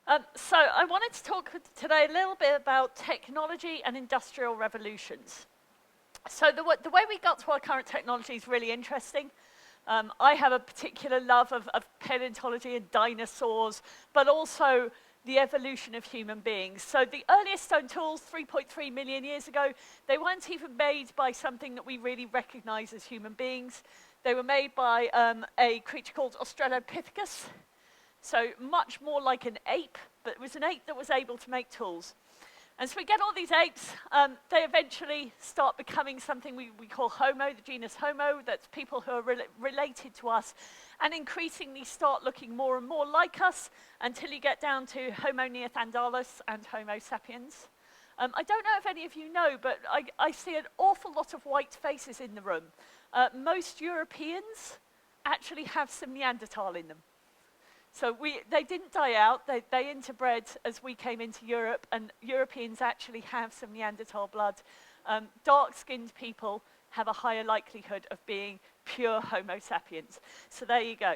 So I wanted to talk today a little bit about technology and industrial revolutions. So the way we got to our current technology is really interesting. I have a particular love of paleontology and dinosaurs, but also the evolution of human beings. So the earliest stone tools, 3.3 million years ago, they weren't even made by something that we really recognize as human beings. They were made by a creature called Australopithecus. So much more like an ape, but it was an ape that was able to make tools. And so we get all these apes, they eventually start becoming something we call Homo, the genus Homo, that's people who are related to us, and increasingly start looking more and more like us until you get down to Homo neanderthalis and Homo sapiens. I don't know if any of you know, but I see an awful lot of white faces in the room. Most Europeans actually have some Neanderthal in them. So they didn't die out, they interbred as we came into Europe, and Europeans actually have some Neanderthal blood. Dark-skinned people have a higher likelihood of being pure Homo sapiens. So there you go.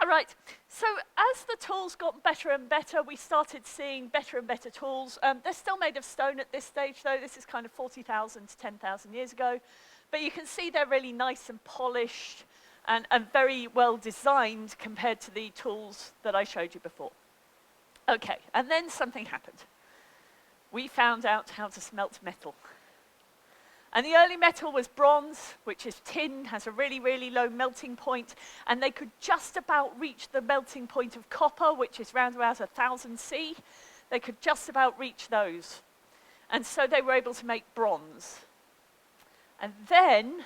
All right, so as the tools got better and better, we started seeing better and better tools. They're still made of stone at this stage, though. This is kind of 40,000 to 10,000 years ago. But you can see they're really nice and polished, and very well designed compared to the tools that I showed you before. Okay, and then something happened. We found out how to smelt metal. And the early metal was bronze, which is tin, has a really, really low melting point, and they could just about reach the melting point of copper, which is round about 1000 C. They could just about reach those. And so they were able to make bronze. And then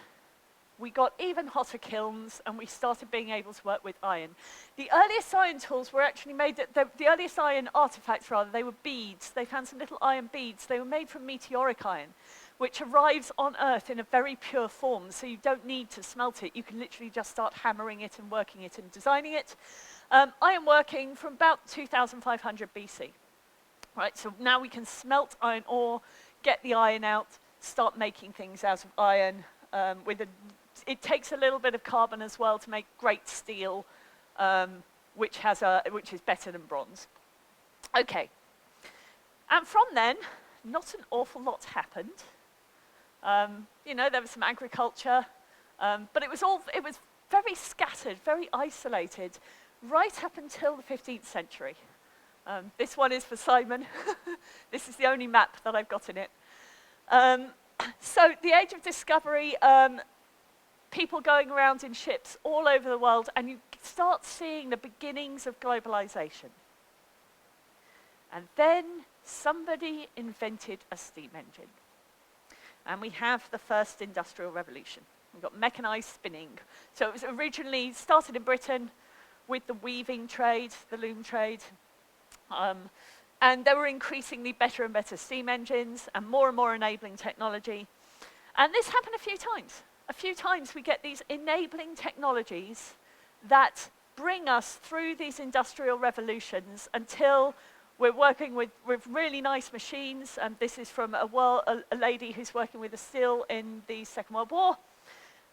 we got even hotter kilns, and we started being able to work with iron. The earliest iron tools were actually made, the earliest iron artifacts rather, they were beads. They found some little iron beads. They were made from meteoric iron, which arrives on Earth in a very pure form, so you don't need to smelt it. You can literally just start hammering it and working it and designing it. Ironworking from about 2500 BC. Right, so now we can smelt iron ore, get the iron out, start making things out of iron. It takes a little bit of carbon as well to make great steel, which is better than bronze. Okay, and from then, not an awful lot happened. There was some agriculture, but it was very scattered, very isolated, right up until the 15th century. This one is for Simon. This is the only map that I've got in it. So the Age of Discovery, people going around in ships all over the world, and you start seeing the beginnings of globalization. And then somebody invented a steam engine. And we have the first industrial revolution. We've got mechanized spinning. So it was originally started in Britain with the weaving trade, the loom trade. And there were increasingly better and better steam engines and more enabling technology. And this happened a few times. A few times we get these enabling technologies that bring us through these industrial revolutions until we're working with really nice machines. And this is from a lady who's working with a steel in the Second World War.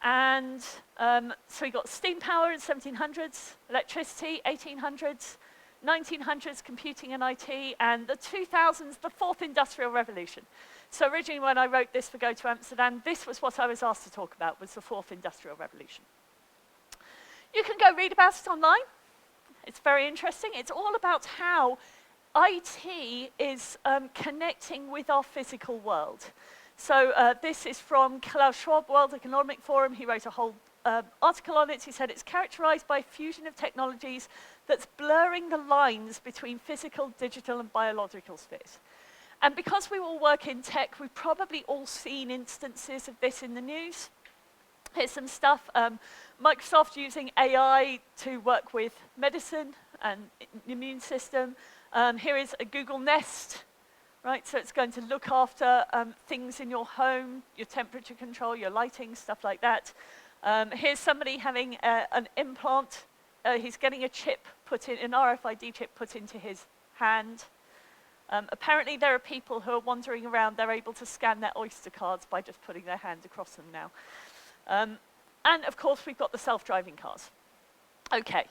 And so we got steam power in 1700s, electricity, 1800s, 1900s, computing and IT, and the 2000s, the fourth industrial revolution. So originally when I wrote this for Go to Amsterdam, this was what I was asked to talk about, was the fourth industrial revolution. You can go read about it online. It's very interesting. It's all about how IT is connecting with our physical world. So this is from Klaus Schwab, World Economic Forum. He wrote a whole article on it. He said it's characterized by a fusion of technologies that's blurring the lines between physical, digital, and biological spheres. And because we all work in tech, we've probably all seen instances of this in the news. Here's some stuff. Microsoft using AI to work with medicine and immune system. Here is a Google Nest, right? So it's going to look after things in your home, your temperature control, your lighting, stuff like that. Here's somebody having an implant. He's getting a chip put in, an RFID chip put into his hand. Apparently there are people who are wandering around, they're able to scan their Oyster cards by just putting their hand across them now. And of course we've got the self-driving cars. Okay,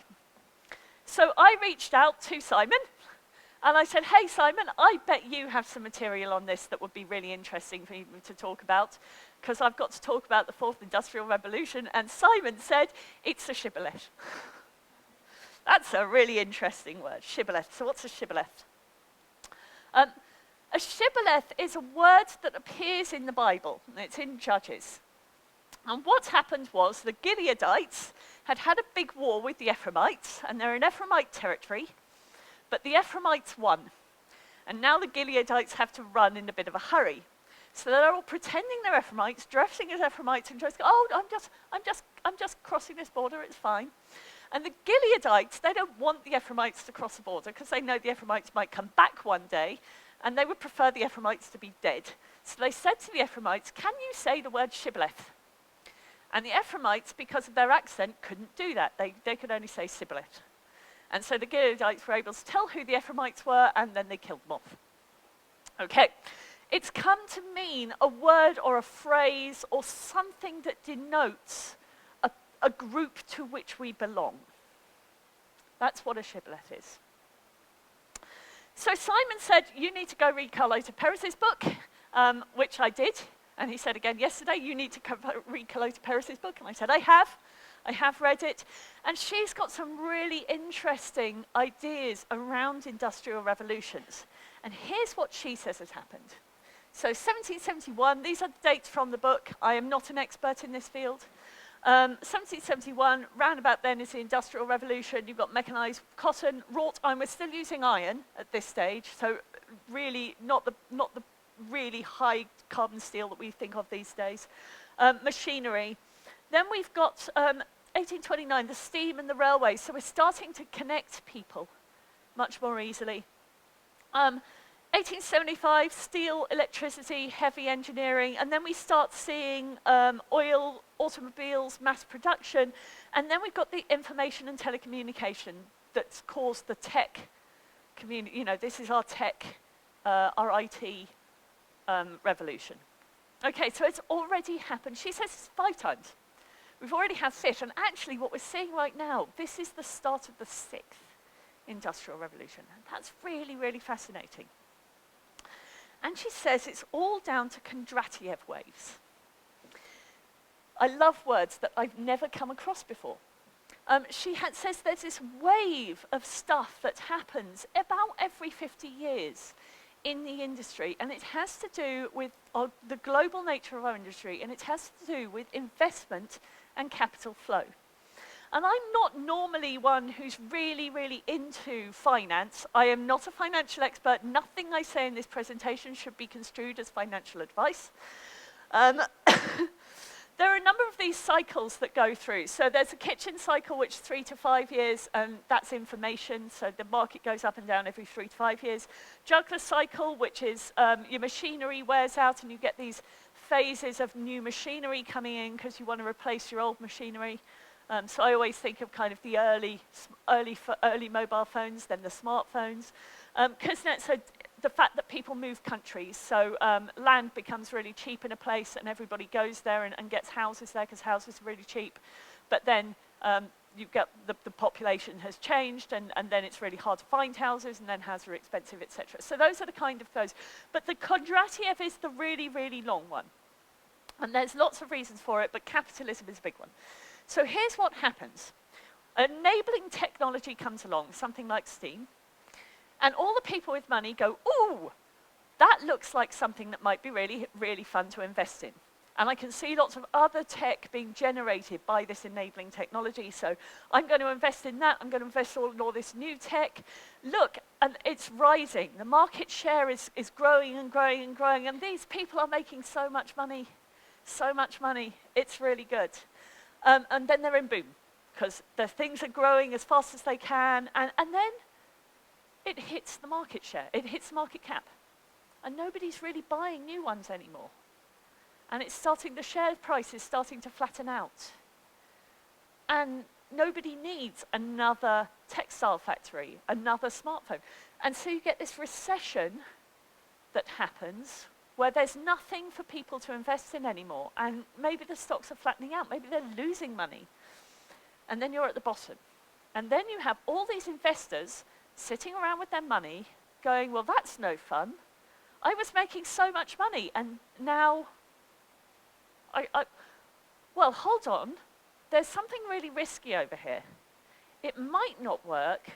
so I reached out to Simon And I said, hey, Simon, I bet you have some material on this that would be really interesting for me to talk about, because I've got to talk about the fourth industrial revolution. And Simon said, it's a shibboleth. That's a really interesting word, shibboleth. So what's a shibboleth? A shibboleth is a word that appears in the Bible, and it's in Judges. And what happened was the Gileadites had had a big war with the Ephraimites, and they're in Ephraimite territory, but the Ephraimites won. And now the Gileadites have to run in a bit of a hurry. So they're all pretending they're Ephraimites, dressing as Ephraimites, and just go, oh, I'm just crossing this border, it's fine. And the Gileadites, they don't want the Ephraimites to cross the border because they know the Ephraimites might come back one day, and they would prefer the Ephraimites to be dead. So they said to the Ephraimites, can you say the word shibboleth? And the Ephraimites, because of their accent, couldn't do that. They could only say shibboleth. And so the Gileadites were able to tell who the Ephraimites were, and then they killed them off. Okay, it's come to mean a word or a phrase or something that denotes a group to which we belong. That's what a shibboleth is. So Simon said, you need to go read Carlota Perez's book, which I did. And he said again yesterday, you need to read Carlota Perez's book. And I said, I have read it. And she's got some really interesting ideas around industrial revolutions. And here's what she says has happened. So 1771, these are the dates from the book. I am not an expert in this field. 1771, round about then is the Industrial Revolution. You've got mechanized cotton, wrought iron. We're still using iron at this stage, so really not the really high carbon steel that we think of these days. Machinery. Then we've got 1829, the steam and the railway. So we're starting to connect people much more easily. 1875, steel, electricity, heavy engineering, and then we start seeing oil, automobiles, mass production, and then we've got the information and telecommunication that's caused the tech community. You know, this is our tech, our IT revolution. Okay, so it's already happened. She says it's 5 times. We've already had 5, and actually what we're seeing right now, this is the start of the 6th industrial revolution. And that's really, really fascinating. And she says it's all down to Kondratiev waves. I love words that I've never come across before. She says there's this wave of stuff that happens about every 50 years in the industry, and it has to do with the global nature of our industry, and it has to do with investment and capital flow. And I'm not normally one who's really, really into finance. I am not a financial expert. Nothing I say in this presentation should be construed as financial advice. There are a number of these cycles that go through. So there's a kitchen cycle, which is 3 to 5 years, and that's information. So the market goes up and down every 3 to 5 years. Juggler cycle, which is your machinery wears out, and you get these phases of new machinery coming in because you want to replace your old machinery. So I always think of kind of the early mobile phones, then the smartphones. So the fact that people move countries, so land becomes really cheap in a place, and everybody goes there and gets houses there because houses are really cheap. But then you get the population has changed, and then it's really hard to find houses, and then houses are expensive, etc. So those are the kind of those. But the Kondratiev is the really, really long one. And there's lots of reasons for it, but capitalism is a big one. So here's what happens. Enabling technology comes along, something like steam, and all the people with money go, ooh, that looks like something that might be really, really fun to invest in. And I can see lots of other tech being generated by this enabling technology, so I'm going to invest in that. I'm going to invest in all this new tech. Look, and it's rising. The market share is growing and growing and growing, and these people are making so much money, so much money. It's really good. And then they're in boom, because the things are growing as fast as they can, and then it hits the market share, it hits the market cap, and nobody's really buying new ones anymore. And the share price is starting to flatten out. And nobody needs another textile factory, another smartphone. And so you get this recession that happens where there's nothing for people to invest in anymore, and maybe the stocks are flattening out, maybe they're losing money, and then you're at the bottom. And then you have all these investors sitting around with their money, going, well, that's no fun. I was making so much money, and now well, hold on. There's something really risky over here. It might not work,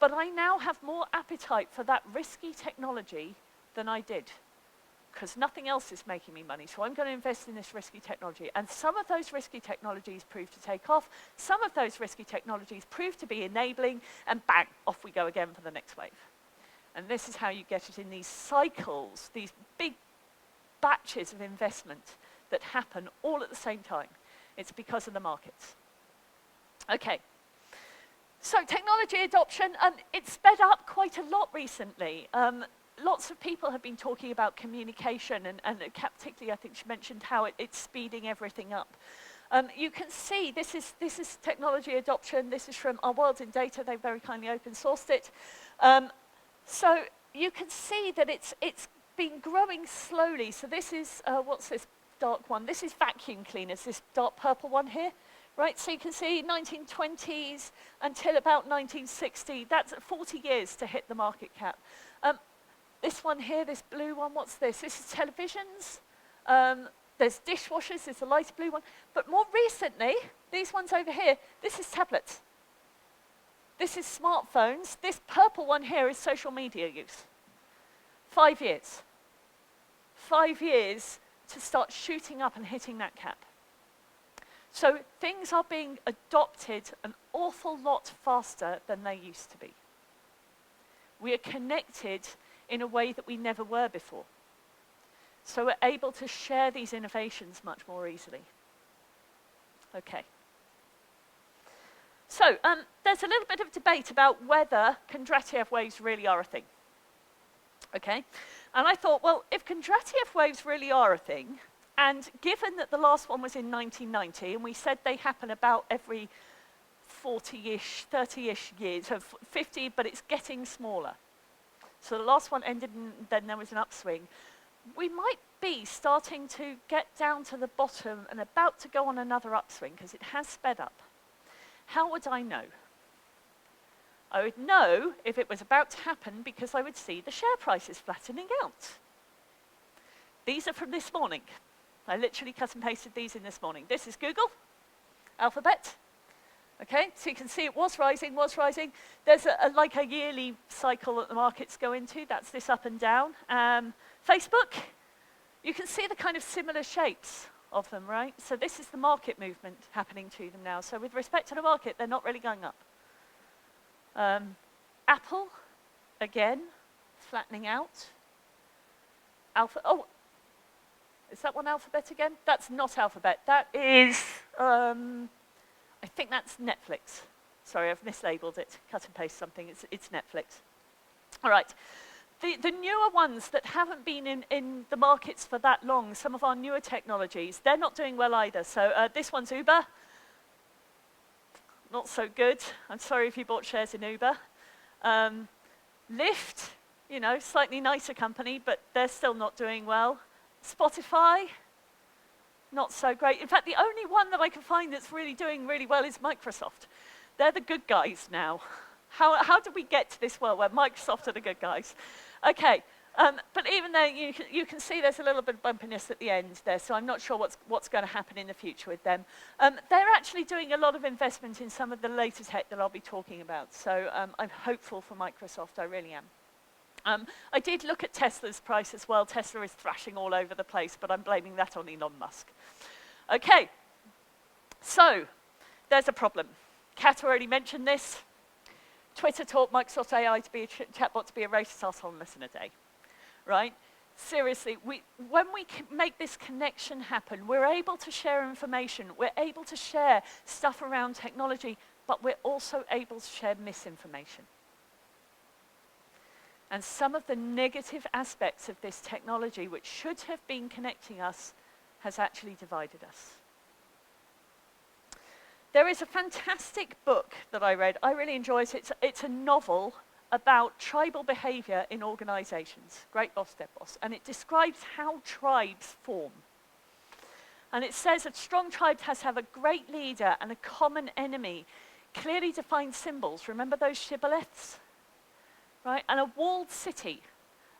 but I now have more appetite for that risky technology than I did, because nothing else is making me money, so I'm going to invest in this risky technology. And some of those risky technologies prove to take off, some of those risky technologies prove to be enabling, and bang, off we go again for the next wave. And this is how you get it in these cycles, these big batches of investment that happen all at the same time. It's because of the markets. Okay. So technology adoption, it's sped up quite a lot recently. Lots of people have been talking about communication, and particularly I think she mentioned how it's speeding everything up. You can see this is technology adoption. This is from Our World in Data. They very kindly open sourced it. So you can see that it's been growing slowly. So this is, what's this dark one? This is vacuum cleaners, this dark purple one here. Right, so you can see 1920s until about 1960. That's 40 years to hit the market cap. This one here, this blue one, what's this? This is televisions. There's dishwashers, there's a light blue one. But more recently, these ones over here, this is tablets. This is smartphones. This purple one here is social media use. 5 years. 5 years to start shooting up and hitting that cap. So things are being adopted an awful lot faster than they used to be. We are connected in a way that we never were before. So we're able to share these innovations much more easily. Okay. So there's a little bit of debate about whether Kondratiev waves really are a thing. Okay. And I thought, well, if Kondratiev waves really are a thing, and given that the last one was in 1990, and we said they happen about every 40-ish, 30-ish years, so 50, but it's getting smaller. So the last one ended, and then there was an upswing. We might be starting to get down to the bottom and about to go on another upswing, because it has sped up. How would I know? I would know if it was about to happen because I would see the share prices flattening out. These are from this morning. I literally cut and pasted these in this morning. This is Google, Alphabet. Okay, so you can see it was rising, was rising. There's like a yearly cycle that the markets go into. That's this up and down. Facebook, you can see the kind of similar shapes of them, right? So this is the market movement happening to them now. So with respect to the market, they're not really going up. Apple, again, flattening out. Is that one Alphabet again? That's not Alphabet. That is, I think that's Netflix. Sorry, I've mislabeled it. Cut and paste something. It's Netflix. All right. The newer ones that haven't been in the markets for that long, some of our newer technologies, they're not doing well either. So this one's Uber. Not so good. I'm sorry if you bought shares in Uber. Lyft, you know, slightly nicer company, but they're still not doing well. Spotify, not so great. In fact, the only one that I can find that's really doing really well is Microsoft. They're the good guys now. How did we get to this world where Microsoft are the good guys? Okay, but even there, you can see there's a little bit of bumpiness at the end there, so I'm not sure what's going to happen in the future with them. They're actually doing a lot of investment in some of the later tech that I'll be talking about, so I'm hopeful for Microsoft, I really am. I did look at Tesla's price as well. Tesla is thrashing all over the place, but I'm blaming that on Elon Musk. Okay, so there's a problem. Kat already mentioned this. Twitter taught Microsoft AI to be a chatbot to be a racist asshole in less than a day, right? Seriously, when we make this connection happen, we're able to share information, we're able to share stuff around technology, but we're also able to share misinformation. And some of the negative aspects of this technology, which should have been connecting us, has actually divided us. There is a fantastic book that I read. I really enjoy it. It's a novel about tribal behavior in organizations. Great Boss, Dead Boss. And it describes how tribes form. And it says a strong tribe has to have a great leader and a common enemy, clearly defined symbols. Remember those shibboleths? right? And a walled city,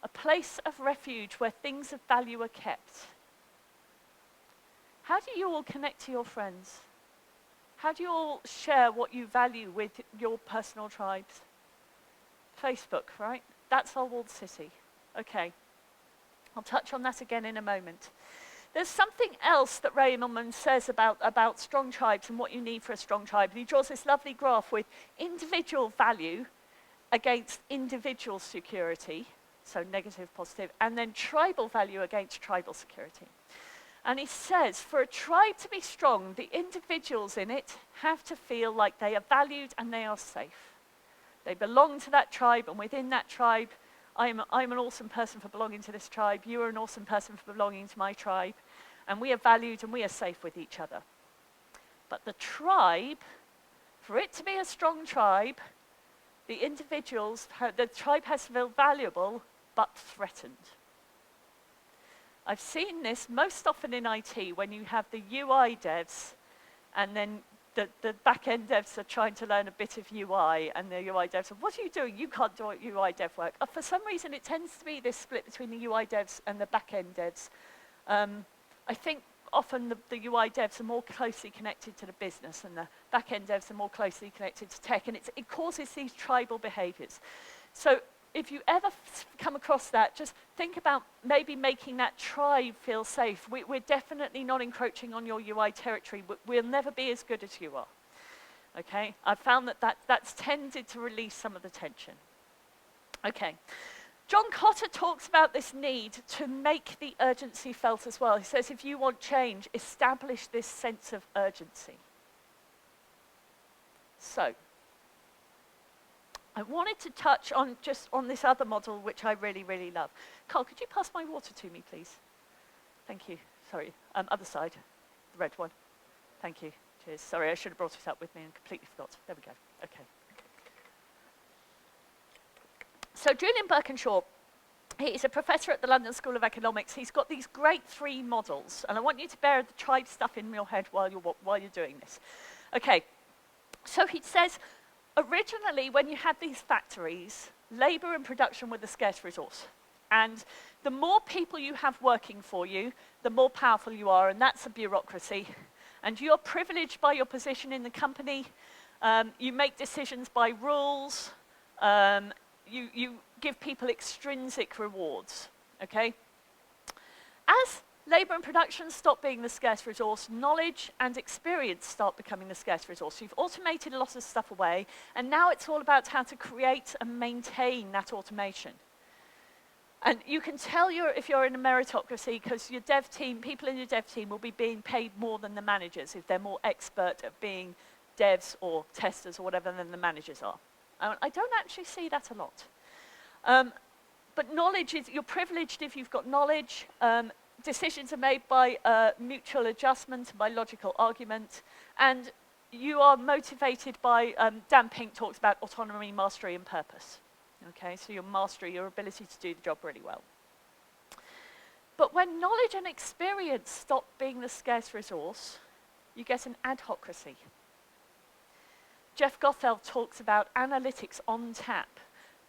a place of refuge where things of value are kept. How do you all connect to your friends? How do you all share what you value with your personal tribes? Facebook, right? That's our walled city. Okay. I'll touch on that again in a moment. There's something else that Ray Immelman says about strong tribes and what you need for a strong tribe. And he draws this lovely graph with individual value against individual security, so negative, positive, and then tribal value against tribal security. And he says, for a tribe to be strong, the individuals in it have to feel like they are valued and they are safe. They belong to that tribe, and within that tribe, I'm an awesome person for belonging to this tribe, you are an awesome person for belonging to my tribe, and we are valued and we are safe with each other. But the tribe, for it to be a strong tribe, the tribe has to feel valuable but threatened. I've seen this most often in IT when you have the UI devs and then the back-end devs are trying to learn a bit of UI and the UI devs are, what are you doing? You can't do UI dev work. For some reason, it tends to be this split between the UI devs and the back-end devs. I think often the UI devs are more closely connected to the business and the back-end devs are more closely connected to tech, and it causes these tribal behaviors. So if you ever come across that, just think about maybe making that tribe feel safe. We're definitely not encroaching on your UI territory. We'll never be as good as you are. Okay? I've found that's tended to release some of the tension. Okay. John Cotter talks about this need to make the urgency felt as well. He says, if you want change, establish this sense of urgency. So, I wanted to touch on this other model, which I really, really love. Carl, could you pass my water to me, please? Thank you. Sorry. Other side, the red one. Thank you. Cheers. Sorry, I should have brought it up with me and completely forgot. There we go. Okay. So Julian Birkinshaw, he is a professor at the London School of Economics. He's got these great 3 models, and I want you to bear the tribe stuff in your head while you're doing this. Okay. So he says, originally, when you had these factories, labor and production were the scarce resource. And the more people you have working for you, the more powerful you are, and that's a bureaucracy. And you're privileged by your position in the company. You make decisions by rules. You give people extrinsic rewards, okay? As labor and production stop being the scarce resource, knowledge and experience start becoming the scarce resource. You've automated a lot of stuff away, and now it's all about how to create and maintain that automation. And you can tell if you're in a meritocracy, because your dev team, people in your dev team will be being paid more than the managers if they're more expert at being devs or testers or whatever than the managers are. I don't actually see that a lot. But knowledge is, you're privileged if you've got knowledge. Decisions are made by mutual adjustment and by logical argument, and you are motivated by, Dan Pink talks about autonomy, mastery, and purpose. Okay, so your mastery, your ability to do the job really well. But when knowledge and experience stop being the scarce resource, you get an adhocracy. Jeff Gothel talks about analytics on tap.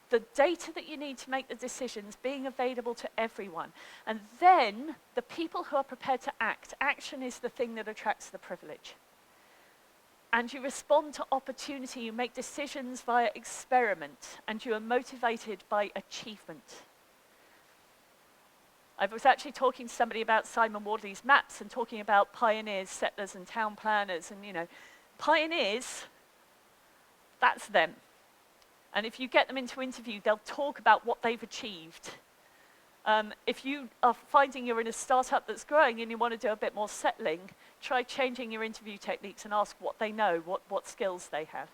The data that you need to make the decisions being available to everyone. And then the people who are prepared to act. Action is the thing that attracts the privilege. And you respond to opportunity. You make decisions via experiment. And you are motivated by achievement. I was actually talking to somebody about Simon Wardley's maps and talking about pioneers, settlers, and town planners. And, pioneers, that's them. And if you get them into interview, they'll talk about what they've achieved. If you are finding you're in a startup that's growing and you want to do a bit more settling, try changing your interview techniques and ask what they know, what skills they have,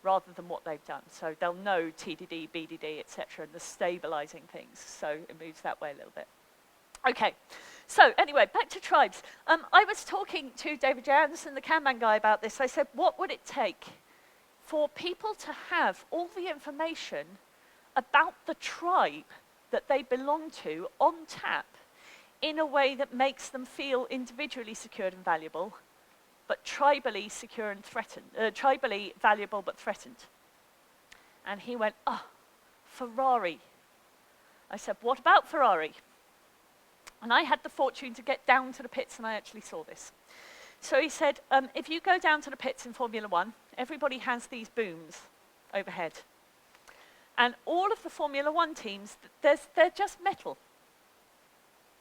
rather than what they've done. So they'll know TDD, BDD, etc., and the stabilizing things. So it moves that way a little bit. Okay, so anyway, back to tribes. I was talking to David J. Anderson, the Kanban guy, about this. I said, what would it take for people to have all the information about the tribe that they belong to on tap in a way that makes them feel individually secure and valuable, but tribally secure and threatened, tribally valuable but threatened? And he went, Ferrari. I said, what about Ferrari? And I had the fortune to get down to the pits, and I actually saw this. So he said, if you go down to the pits in Formula One, everybody has these booms overhead. And all of the Formula One teams, they're just metal.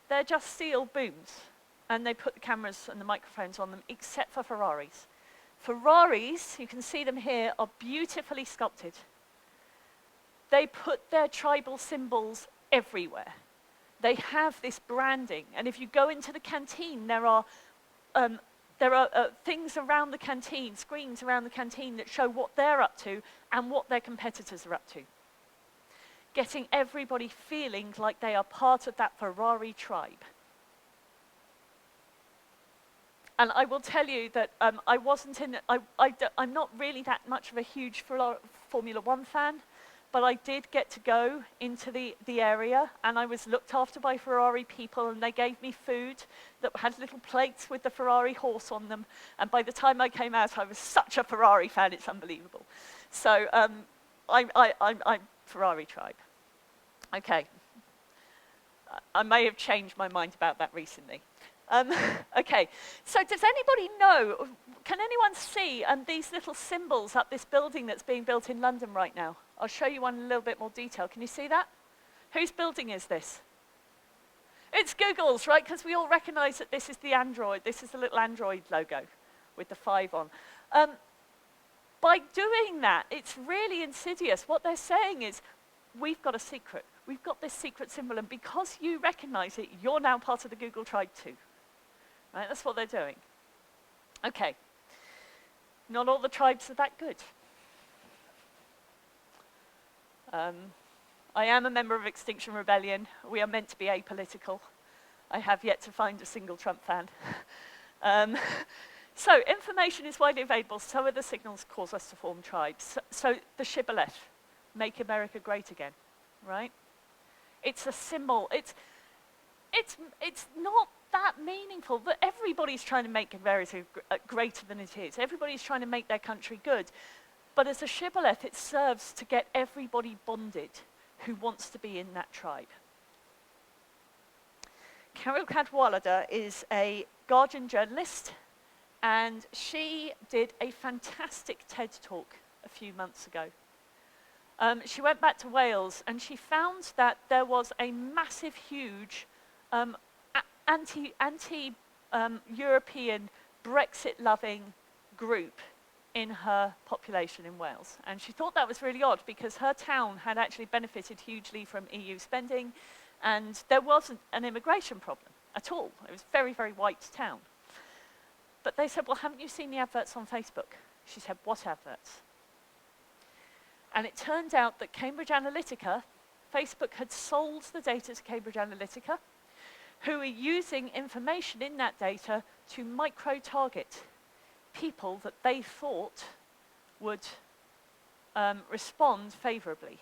They're just steel booms. And they put the cameras and the microphones on them, except for Ferraris. Ferraris, you can see them here, are beautifully sculpted. They put their tribal symbols everywhere. They have this branding. And if you go into the canteen, there are things around the canteen, screens around the canteen that show what they're up to and what their competitors are up to. Getting everybody feeling like they are part of that Ferrari tribe. And I will tell you that I'm not really that much of a huge Formula One fan, but I did get to go into the area, and I was looked after by Ferrari people, and they gave me food that had little plates with the Ferrari horse on them. And by the time I came out, I was such a Ferrari fan, it's unbelievable. So I'm Ferrari tribe. Okay. I may have changed my mind about that recently. Okay, so does anybody know, can anyone see these little symbols up this building that's being built in London right now? I'll show you one in a little bit more detail. Can you see that? Whose building is this? It's Google's, right? Because we all recognize that this is the Android. This is the little Android logo with the 5 on. By doing that, it's really insidious. What they're saying is, we've got a secret. We've got this secret symbol, and because you recognize it, you're now part of the Google tribe too. Right, that's what they're doing. Okay, not all the tribes are that good. I am a member of Extinction Rebellion. We are meant to be apolitical. I have yet to find a single Trump fan. So information is widely available, so are the signals cause us to form tribes. So the shibboleth, make America great again, right? It's a symbol. It's not that meaningful, but everybody's trying to make America greater than it is. Everybody's trying to make their country good. But as a shibboleth, it serves to get everybody bonded who wants to be in that tribe. Carol Cadwallader is a Guardian journalist, and she did a fantastic TED talk a few months ago. She went back to Wales, and she found that there was a massive, huge anti-European, Brexit-loving group in her population in Wales. And she thought that was really odd because her town had actually benefited hugely from EU spending, and there wasn't an immigration problem at all. It was a very, very white town. But they said, well, haven't you seen the adverts on Facebook? She said, what adverts? And it turned out that Cambridge Analytica, Facebook had sold the data to Cambridge Analytica, who are using information in that data to micro-target people that they thought would respond favorably.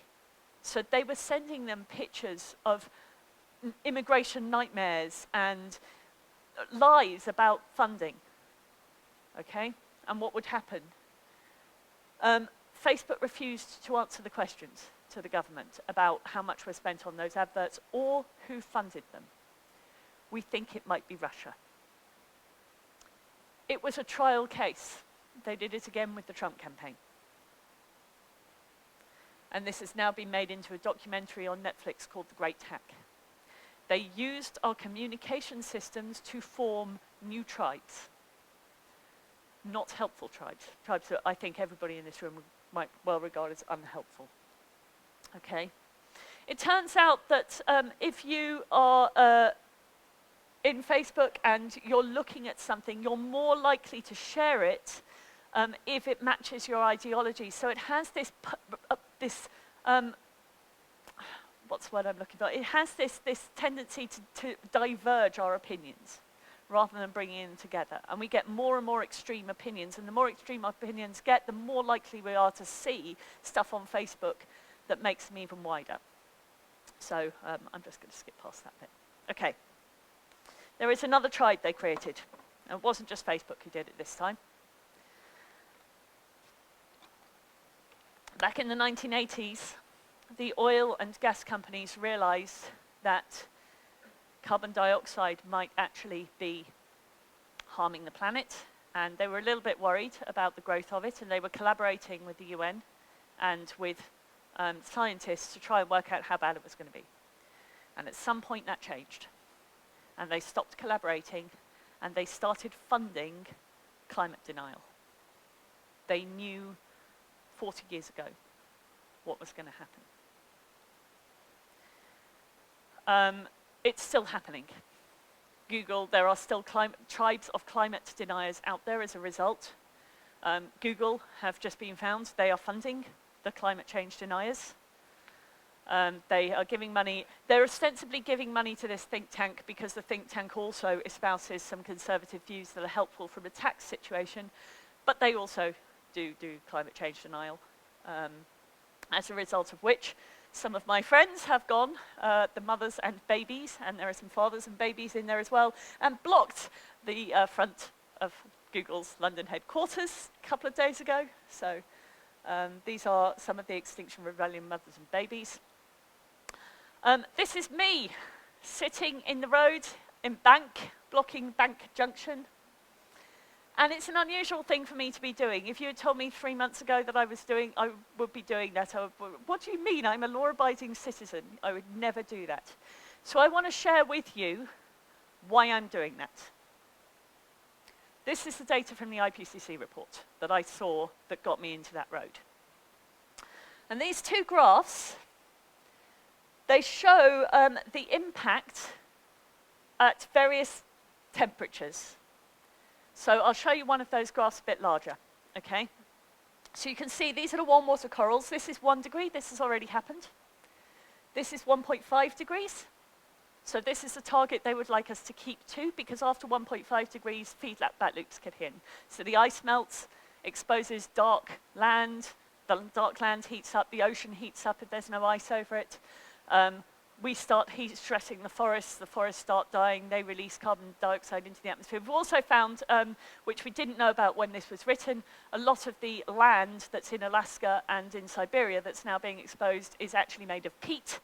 So they were sending them pictures of immigration nightmares and lies about funding, okay, and what would happen. Facebook refused to answer the questions to the government about how much was spent on those adverts or who funded them. We think it might be Russia. It was a trial case. They did it again with the Trump campaign. And this has now been made into a documentary on Netflix called The Great Hack. They used our communication systems to form new tribes. Not helpful tribes. Tribes that I think everybody in this room might well regard as unhelpful. Okay? It turns out that if you are in Facebook and you're looking at something, you're more likely to share it if it matches your ideology. So it has this, what's the word I'm looking for? It has this tendency to diverge our opinions rather than bringing them together. And we get more and more extreme opinions. And the more extreme opinions get, the more likely we are to see stuff on Facebook that makes them even wider. So I'm just going to skip past that bit. Okay. There is another tribe they created. And it wasn't just Facebook who did it this time. Back in the 1980s, the oil and gas companies realized that carbon dioxide might actually be harming the planet, and they were a little bit worried about the growth of it, and they were collaborating with the UN and with scientists to try and work out how bad it was going to be. And at some point that changed, and they stopped collaborating, and they started funding climate denial. They knew 40 years ago what was going to happen. It's still happening. Google, there are still tribes of climate deniers out there as a result. Google have just been found, they are funding the climate change deniers. They are giving money, they're ostensibly giving money to this think tank because the think tank also espouses some conservative views that are helpful from a tax situation, but they also do climate change denial. As a result of which, some of my friends have gone, the mothers and babies, and there are some fathers and babies in there as well, and blocked the front of Google's London headquarters a couple of days ago. So these are some of the Extinction Rebellion mothers and babies. This is me sitting in the road in Bank, blocking Bank Junction. And it's an unusual thing for me to be doing. If you had told me 3 months ago that I would be doing that, what do you mean? I'm a law-abiding citizen. I would never do that. So I want to share with you why I'm doing that. This is the data from the IPCC report that I saw that got me into that road. And these two graphs, they show the impact at various temperatures. So I'll show you one of those graphs a bit larger, okay? So you can see these are the warm water corals. This is 1 degree, this has already happened. This is 1.5 degrees. So this is the target they would like us to keep to, because after 1.5 degrees, feedback loops kick in. So the ice melts, exposes dark land, the dark land heats up, the ocean heats up if there's no ice over it. We start heat stressing the forests start dying, they release carbon dioxide into the atmosphere. We've also found, which we didn't know about when this was written, a lot of the land that's in Alaska and in Siberia that's now being exposed is actually made of peat.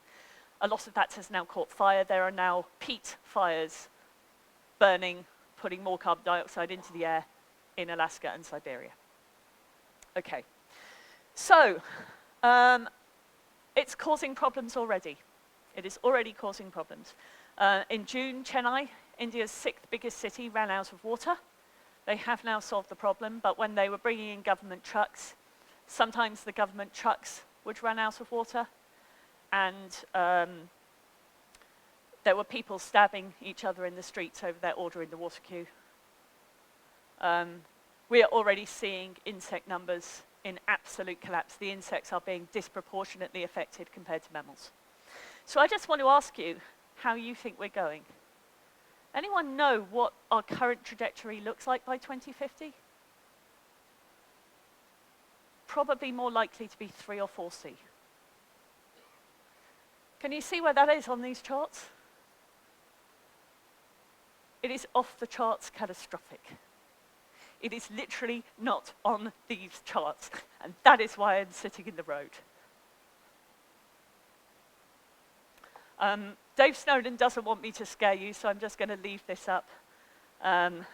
A lot of that has now caught fire. There are now peat fires burning, putting more carbon dioxide into the air in Alaska and Siberia. Okay, so it's causing problems already. It is already causing problems. In June, Chennai, India's 6th biggest city, ran out of water. They have now solved the problem, but when they were bringing in government trucks, sometimes the government trucks would run out of water, and there were people stabbing each other in the streets over their order in the water queue. We are already seeing insect numbers in absolute collapse. The insects are being disproportionately affected compared to mammals. So I just want to ask you how you think we're going. Anyone know what our current trajectory looks like by 2050? Probably more likely to be 3 or 4C. Can you see where that is on these charts? It is off the charts catastrophic. It is literally not on these charts, and that is why I'm sitting in the road. Dave Snowden doesn't want me to scare you, so I'm just going to leave this up. And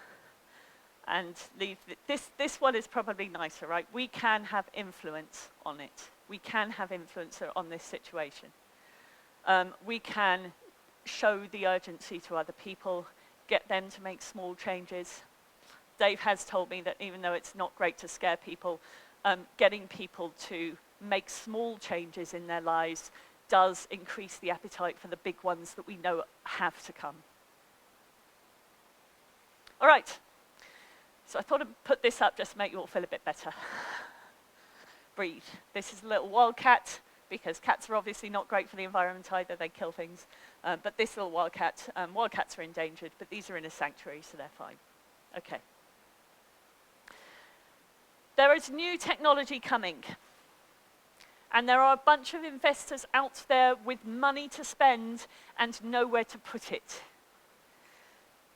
leave this one is probably nicer, right? We can have influence on it. We can have influence on this situation. We can show the urgency to other people, get them to make small changes. Dave has told me that even though it's not great to scare people, getting people to make small changes in their lives does increase the appetite for the big ones that we know have to come. All right, so I thought I'd put this up just to make you all feel a bit better. Breathe. This is a little wildcat, because cats are obviously not great for the environment either, they kill things. But this little wildcat, wildcats are endangered, but these are in a sanctuary, so they're fine. Okay. There is new technology coming. And there are a bunch of investors out there with money to spend and nowhere to put it.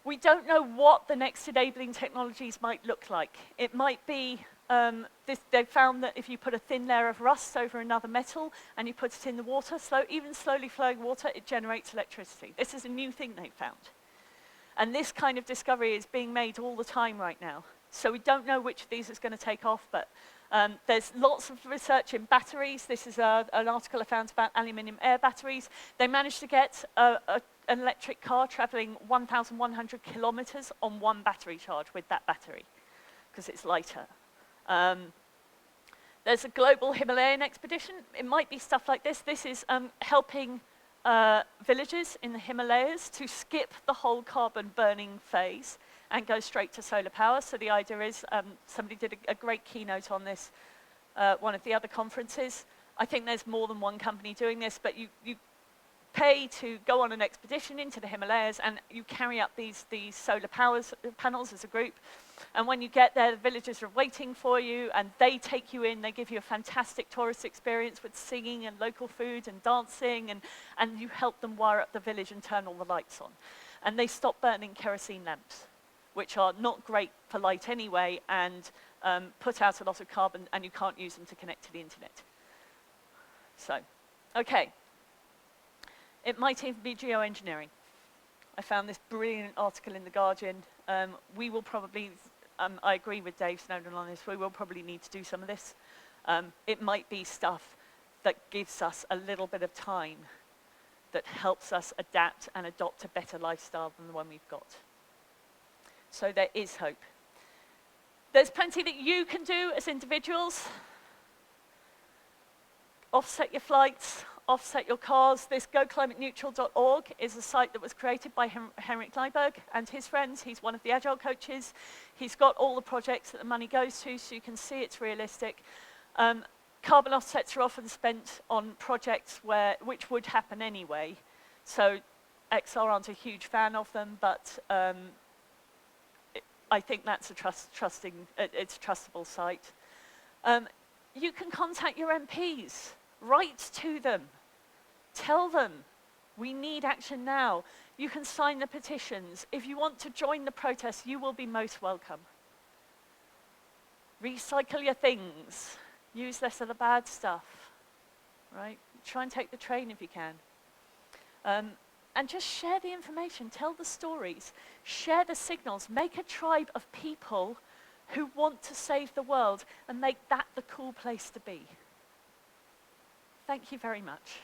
We don't know what the next enabling technologies might look like. It might be They found that if you put a thin layer of rust over another metal and you put it in the water, even slowly flowing water, it generates electricity. This is a new thing they found. And this kind of discovery is being made all the time right now. So we don't know which of these is going to take off, but there's lots of research in batteries. This is an article I found about aluminium air batteries. They managed to get an electric car traveling 1,100 kilometers on one battery charge with that battery, because it's lighter. There's a global Himalayan expedition. It might be stuff like this. This is helping villages in the Himalayas to skip the whole carbon burning phase and go straight to solar power. So the idea is, somebody did a great keynote on this, one of the other conferences. I think there's more than one company doing this, but you pay to go on an expedition into the Himalayas and you carry up these solar panels as a group. And when you get there, the villagers are waiting for you and they take you in. They give you a fantastic tourist experience with singing and local food and dancing, and you help them wire up the village and turn all the lights on. And they stop burning kerosene lamps, which are not great for light anyway, and put out a lot of carbon, and you can't use them to connect to the internet. So, okay. It might even be geoengineering. I found this brilliant article in The Guardian. We will probably, I agree with Dave Snowden on this, we will probably need to do some of this. It might be stuff that gives us a little bit of time that helps us adapt and adopt a better lifestyle than the one we've got. So there is hope. There's plenty that you can do as individuals. Offset your flights, offset your cars. This goclimateneutral.org is a site that was created by Henrik Kleiberg and his friends. He's one of the Agile coaches. He's got all the projects that the money goes to, so you can see it's realistic. Carbon offsets are often spent on projects which would happen anyway. So XR aren't a huge fan of them, but I think that's it's a trustable site. You can contact your MPs, write to them, tell them, we need action now. You can sign the petitions. If you want to join the protests, you will be most welcome. Recycle your things. Use less of the bad stuff, right? Try and take the train if you can. And just share the information, tell the stories, share the signals, make a tribe of people who want to save the world and make that the cool place to be. Thank you very much.